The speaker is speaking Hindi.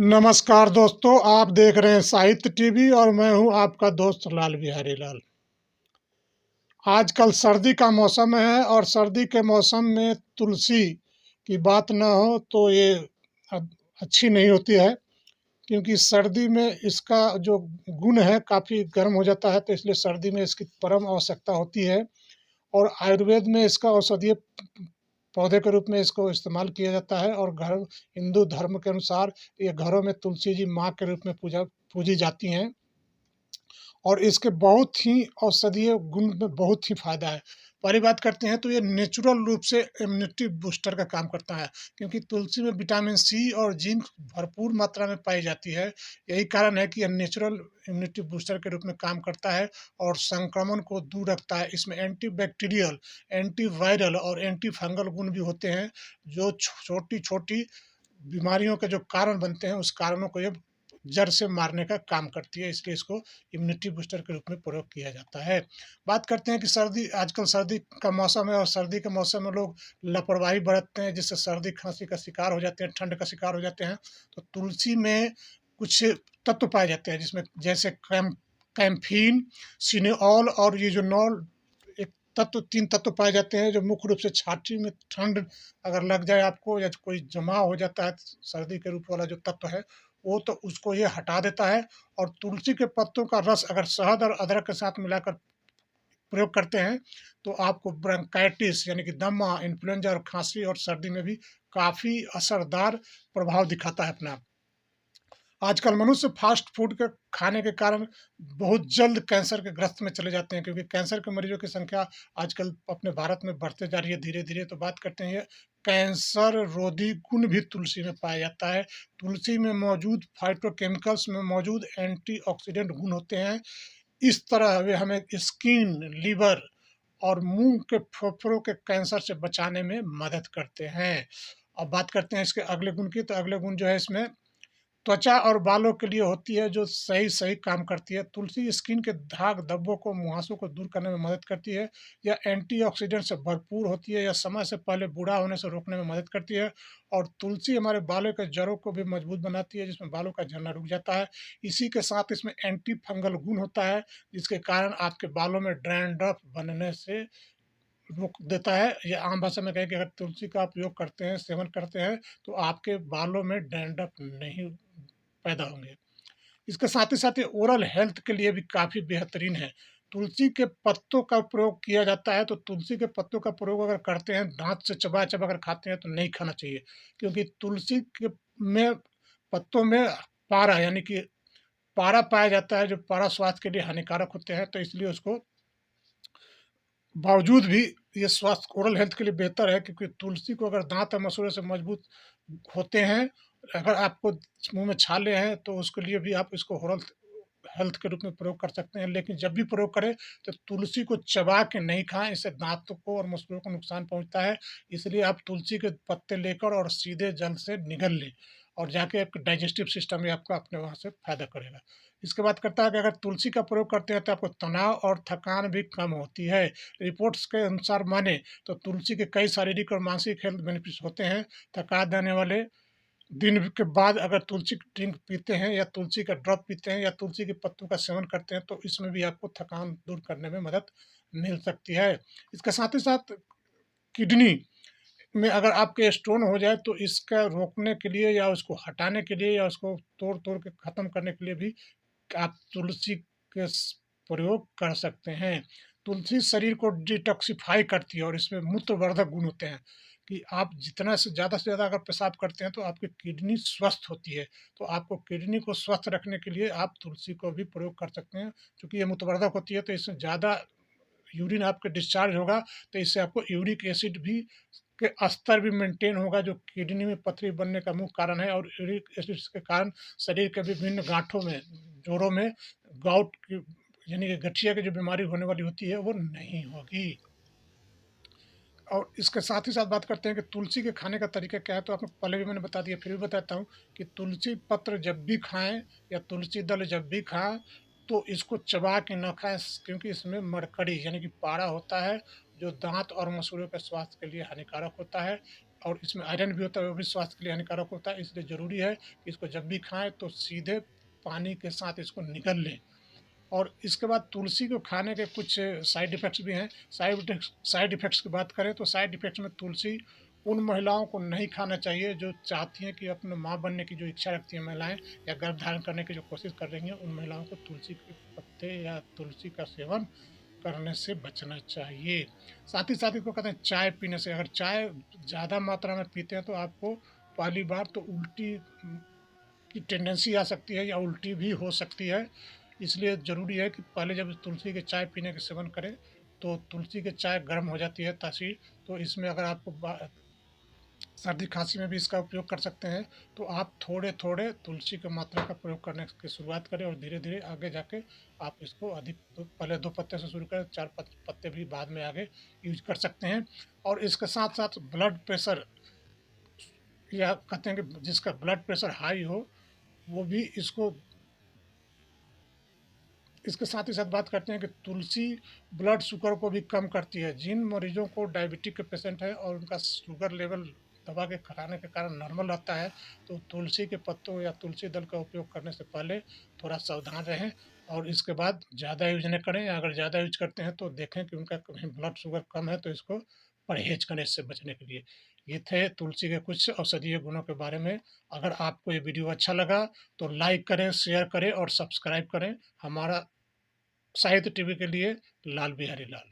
नमस्कार दोस्तों, आप देख रहे हैं साहित्य टीवी और मैं हूं आपका दोस्त लाल बिहारी लाल। आजकल सर्दी का मौसम है और सर्दी के मौसम में तुलसी की बात ना हो तो ये अ- अच्छी नहीं होती है, क्योंकि सर्दी में इसका जो गुण है काफ़ी गर्म हो जाता है, तो इसलिए सर्दी में इसकी परम आवश्यकता होती है। और आयुर्वेद में इसका औषधीय पौधे के रूप में इसको इस्तेमाल किया जाता है। और घर हिंदू धर्म के अनुसार ये घरों में तुलसी जी माँ के रूप में पूजी जाती हैं। और इसके बहुत ही औषधीय गुण में बहुत ही फायदा है। पहली बात करते हैं तो ये नेचुरल रूप से इम्यूनिटी बूस्टर का काम करता है, क्योंकि तुलसी में विटामिन सी और जिंक भरपूर मात्रा में पाई जाती है। यही कारण है कि यह नेचुरल इम्यूनिटी बूस्टर के रूप में काम करता है और संक्रमण को दूर रखता है। इसमें एंटीबैक्टीरियल, एंटीवायरल और एंटी फंगल गुण भी होते हैं, जो छोटी छोटी बीमारियों के जो कारण बनते हैं उस कारणों को ये जड़ से मारने का काम करती है। इसलिए इसको इम्यूनिटी बूस्टर के रूप में प्रयोग किया जाता है। बात करते हैं कि सर्दी, आजकल सर्दी का मौसम है और सर्दी के मौसम में लोग लापरवाही बरतते हैं, जिससे सर्दी खांसी का शिकार हो जाते हैं, ठंड का शिकार हो जाते हैं। तो तुलसी में कुछ तत्व पाए जाते हैं, जिसमें जैसे कैम्फीन, सिनेऑल और यूजुनॉल, एक तत्व, तीन तत्व पाए जाते हैं जो मुख्य रूप से छाती में ठंड अगर लग जाए आपको, या कोई जमाव हो जाता है सर्दी के रूप वाला जो तत्व है वो, तो उसको ये हटा देता है। और तुलसी के पत्तों का रस अगर शहद और अदरक के साथ मिलाकर प्रयोग करते हैं तो आपको ब्रोंकाइटिस यानी कि दमा, इन्फ्लुएंजा और खांसी और सर्दी में भी काफ़ी असरदार प्रभाव दिखाता है अपना। आजकल मनुष्य फास्ट फूड के खाने के कारण बहुत जल्द कैंसर के ग्रस्त में चले जाते हैं, क्योंकि कैंसर के मरीजों की संख्या आजकल अपने भारत में बढ़ते जा रही है धीरे धीरे। तो बात करते हैं, ये कैंसर रोधी गुण भी तुलसी में पाया जाता है। तुलसी में मौजूद फाइटोकेमिकल्स में मौजूद एंटीऑक्सीडेंट गुण होते हैं। इस तरह वे हमें स्किन, लिवर और मुंह के फेफड़ों के कैंसर से बचाने में मदद करते हैं। अब बात करते हैं इसके अगले गुण की, तो अगले गुण जो है इसमें त्वचा और बालों के लिए होती है, जो सही सही काम करती है। तुलसी स्किन के दाग धब्बों को, मुहासों को दूर करने में मदद करती है। यह एंटीऑक्सीडेंट से भरपूर होती है। यह समय से पहले बूढ़ा होने से रोकने में मदद करती है। और तुलसी हमारे बालों के जड़ों को भी मजबूत बनाती है, जिसमें बालों का झड़ना रुक जाता है। इसी के साथ इसमें एंटी फंगल गुण होता है, जिसके कारण आपके बालों में डैंड्रफ बनने से रोक देता है। ये आम भाषा में कहें कि अगर तुलसी का उपयोग करते हैं, सेवन करते हैं, तो आपके बालों में डैंड्रफ नहीं पैदा होंगे। इसके साथ ही साथ ये ओरल हेल्थ के लिए भी काफ़ी बेहतरीन है। तुलसी के पत्तों का प्रयोग किया जाता है, तो तुलसी के पत्तों का प्रयोग अगर करते हैं, दाँत से चबा-चबा कर खाते हैं तो नहीं खाना चाहिए, क्योंकि तुलसी के में पत्तों में पारा यानी कि पारा पाया जाता है, जो पारा स्वास्थ्य के लिए हानिकारक होते हैं। तो इसलिए उसको बावजूद भी ये स्वास्थ्य ओरल हेल्थ के लिए बेहतर है, क्योंकि तुलसी को अगर दाँत और मसूड़े से मजबूत होते हैं, अगर आपको मुँह में छाले हैं तो उसके लिए भी आप इसको ओरल हेल्थ के रूप में प्रयोग कर सकते हैं। लेकिन जब भी प्रयोग करें तो तुलसी को चबा के नहीं खाएँ, इससे दाँतों को और मसूड़ों को नुकसान पहुँचता है। इसलिए आप तुलसी के पत्ते लेकर और सीधे जल से निगल लें, और जाके आपका डाइजेस्टिव सिस्टम ही आपका अपने वहाँ से फ़ायदा करेगा। इसके बाद करता है कि अगर तुलसी का प्रयोग करते हैं तो आपको तनाव और थकान भी कम होती है। रिपोर्ट्स के अनुसार माने तो तुलसी के कई शारीरिक और मानसिक हेल्थ बेनिफिट्स होते हैं। थका देने वाले दिन के बाद अगर तुलसी की ड्रिंक पीते हैं या तुलसी का ड्रॉप पीते हैं या तुलसी के पत्तों का सेवन करते हैं, तो इसमें भी आपको थकान दूर करने में मदद मिल सकती है। इसके साथ ही साथ किडनी में अगर आपके स्टोन हो जाए तो इसका रोकने के लिए या उसको हटाने के लिए या उसको तोड़-तोड़ के ख़त्म करने के लिए भी आप तुलसी के प्रयोग कर सकते हैं। तुलसी शरीर को डिटॉक्सिफ़ाई करती है और इसमें मूत्रवर्धक गुण होते हैं, कि आप जितना से ज़्यादा अगर पेशाब करते हैं तो आपकी किडनी स्वस्थ होती है। तो आपको किडनी को स्वस्थ रखने के लिए आप तुलसी को भी प्रयोग कर सकते हैं। चूँकि ये मूत्रवर्धक होती है तो इसमें ज़्यादा यूरिन आपके डिस्चार्ज होगा, तो इससे आपको यूरिक एसिड भी के स्तर भी मेंटेन होगा, जो किडनी में पथरी बनने का मुख्य कारण है। और यूरिक एसिड के कारण शरीर के विभिन्न गांठों में, जोड़ों में गाउट की यानी कि गठिया की जो बीमारी होने वाली होती है वो नहीं होगी। और इसके साथ ही साथ बात करते हैं कि तुलसी के खाने का तरीका क्या है, तो आपको पहले भी मैंने बता दिया, फिर भी बताता हूँ कि तुलसी पत्र जब भी खाएं या तुलसी दल जब भी खाएं तो इसको चबा के न खाएं, क्योंकि इसमें मरकड़ी यानी कि पारा होता है, जो दांत और मसूड़ों के स्वास्थ्य के लिए हानिकारक होता है। और इसमें आयरन भी होता है, वो भी स्वास्थ्य के लिए हानिकारक होता है। इसलिए ज़रूरी है कि इसको जब भी खाएँ तो सीधे पानी के साथ इसको निगल लें। और इसके बाद तुलसी को खाने के कुछ साइड इफ़ेक्ट्स भी हैं। साइड इफ़ेक्ट्स की बात करें तो साइड इफ़ेक्ट्स में तुलसी उन महिलाओं को नहीं खाना चाहिए जो चाहती हैं कि अपने माँ बनने की जो इच्छा रखती हैं महिलाएँ या गर्भ धारण करने की जो कोशिश कर रही हैं, उन महिलाओं को तुलसी के पत्ते या तुलसी का सेवन करने से बचना चाहिए। साथ ही साथ इसको कहते हैं चाय पीने से, अगर चाय ज़्यादा मात्रा में पीते हैं तो आपको पहली बार तो उल्टी की टेंडेंसी आ सकती है या उल्टी भी हो सकती है। इसलिए ज़रूरी है कि पहले जब तुलसी के चाय पीने का सेवन करें तो तुलसी की चाय गर्म हो जाती है तासीर, तो इसमें अगर आपको सर्दी खांसी में भी इसका उपयोग कर सकते हैं। तो आप थोड़े थोड़े तुलसी की मात्रा का प्रयोग करने की शुरुआत करें और धीरे धीरे आगे जाके आप इसको अधिक, तो पहले 2 पत्ते से शुरू करें, 4 पत्ते भी बाद में आगे यूज कर सकते हैं। और इसके साथ साथ ब्लड प्रेशर, या कहते हैं कि जिसका ब्लड प्रेशर हाई हो वो भी इसको, इसके साथ ही साथ बात करते हैं कि तुलसी ब्लड शुगर को भी कम करती है। जिन मरीजों को डायबिटिक के पेशेंट है और उनका शुगर लेवल दवा के खाने के कारण नॉर्मल रहता है, तो तुलसी के पत्तों या तुलसी दल का उपयोग करने से पहले थोड़ा सावधान रहें और इसके बाद ज़्यादा यूज न करें। अगर ज़्यादा यूज करते हैं तो देखें कि उनका कहीं ब्लड शुगर कम है तो इसको परहेज करें इससे बचने के लिए। ये थे तुलसी के कुछ औषधीय गुणों के बारे में। अगर आपको ये वीडियो अच्छा लगा तो लाइक करें, शेयर करें और सब्सक्राइब करें हमारा साहित्य टीवी के लिए। लाल बिहारी लाल।